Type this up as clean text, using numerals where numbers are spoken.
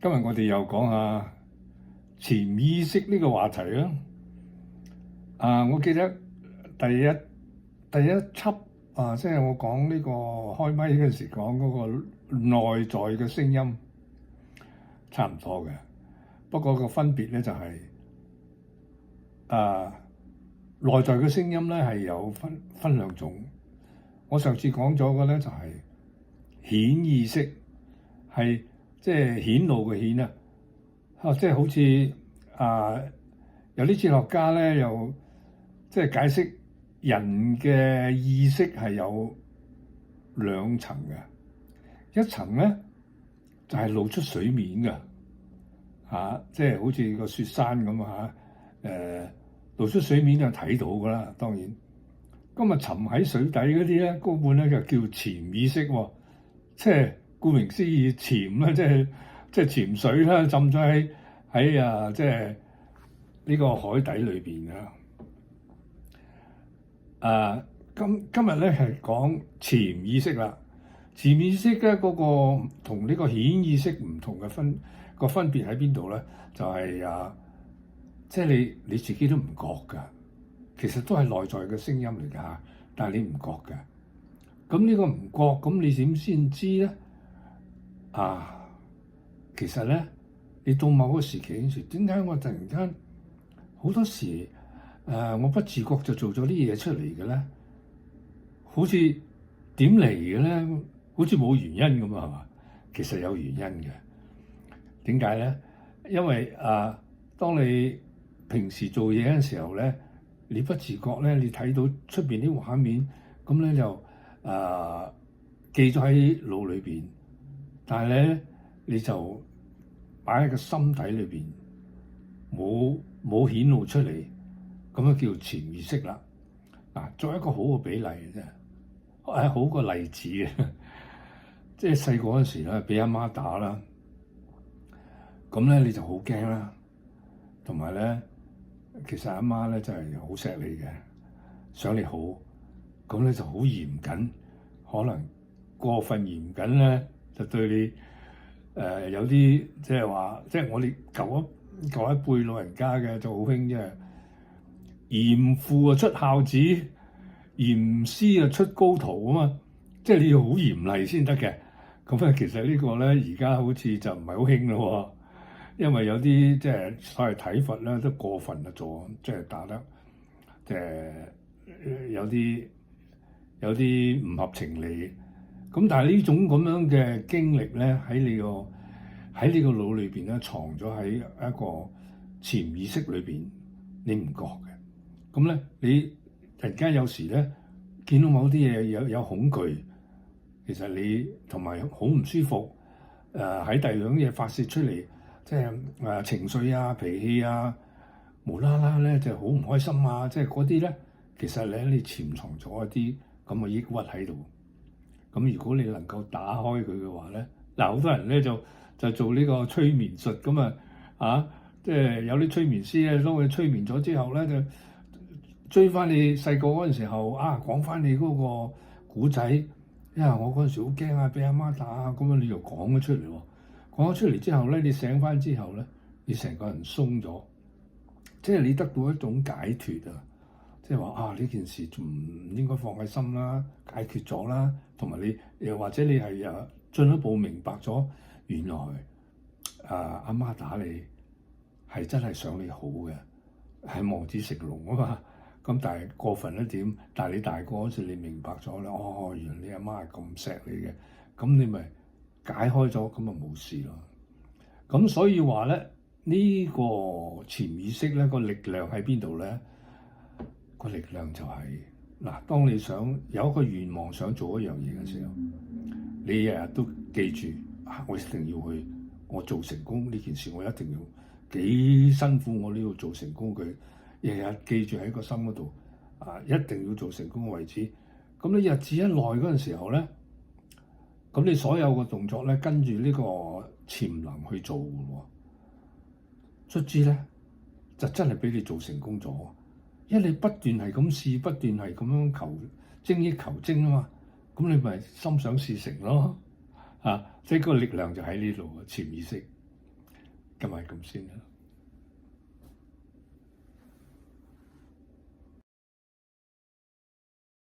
今日我哋又講下潛意識呢個話題啦。我記得第一輯即係我講呢個開咪嗰陣時講嗰個內在嘅聲音，差唔多嘅。不過個分別咧就係內在嘅聲音咧係有分兩種。我上次講咗嘅咧就係顯意識，係即係顯露嘅顯啊！即係好似有啲哲學家咧，又即係解釋人嘅意識係有兩層嘅，一層咧就係露出水面嘅，即係好似個雪山咁露出水面就睇到㗎啦。當然，今日沉喺水底嗰啲咧，嗰半咧就叫潛意識喎，即係顧名思義潛啦，即係潛水啦，浸咗喺即係呢個海底裏邊今日咧係講潛意識啦。潛意識咧嗰個同呢個顯意識唔同嘅分別喺邊度咧？就係即係你自己都唔覺㗎，其實都係內在嘅聲音嚟㗎，但係你唔覺㗎。咁呢個唔覺，咁你點先知咧？其實咧，你到某個時期嗰時，點解我突然間好多時我不自覺就做咗啲嘢出嚟嘅咧？好似點嚟嘅咧？好似冇原因咁啊，係嘛？其實有原因嘅。點解咧？因為當你平時做嘢嘅時候咧，你不自覺咧，你睇到出邊啲畫面，咁咧就記咗喺腦裏邊，但係咧你就擺喺個心底裏邊，冇顯露出嚟，咁樣叫潛意識啦。作一個好嘅比例嘅啫，係好個例子嘅，即係細個嗰陣時咧，俾阿媽打啦，咁咧你就好驚啦，同埋咧，其實阿媽咧真係好錫你嘅，想你好，咁咧就好嚴謹，可能過分嚴謹咧，就對你有啲即係話，即係我哋舊一輩老人家嘅就好興啫，嚴父出孝子，嚴師出高徒啊嘛，即係你要好嚴厲先得嘅。咁其實呢個咧而家好似就唔係好興咯。因為有啲即係所謂體罰咧都過分啦，做即係打得有啲唔合情理。咁但係呢種咁樣嘅經歷咧，喺你個腦裏邊咧藏咗喺一個潛意識裏邊，你唔覺嘅。咁咧你突然間有時咧見到某啲嘢有恐懼，其實你同埋好唔舒服，喺第二樣嘢發泄出嚟。即係情緒脾氣無啦啦咧就好唔開心即係嗰啲咧，其實你潛藏咗一啲咁嘅抑鬱喺度。咁如果你能夠打開佢嘅話咧，好多人咧就做呢個催眠術咁即係有啲催眠師咧，當佢催眠咗之後咧，就追翻你細個嗰陣時候講翻你嗰個古仔，因為我嗰陣時好驚俾阿媽打咁樣，你就講咗出嚟喎。講咗出嚟之後咧，你醒翻之後咧，你成個人鬆咗，即係你得到一種解脫即係話呢件事仲唔應該放喺心啦，解決咗啦，同埋你又或者你係進一步明白咗，原來阿媽打你係真係想你好嘅，係望子成龍嘛。咁但係過分一點，但係你大個嗰時你明白咗咧，原來你阿媽係咁錫你嘅，咁你咪解開咗，咁就冇事咯。咁所以話咧，呢個潛意識咧個力量喺邊度咧？個力量就係當你想有一個願望想做一樣嘢嘅時候，你日日都記住我一定要去，我做成功呢件事，我一定要幾辛苦我都要做成功佢，日日記住喺個心嗰度一定要做成功為止。咁你日子一耐嗰陣時候咧，咁你所有嘅動作咧，跟住呢個潛能去做嘅喎，卒之咧就真係俾你做成功咗。因為你不斷係咁試，不斷係咁樣精益求精嘛，咁你咪心想事成咯。即係個力量就喺呢度潛意識。今日係咁先啦。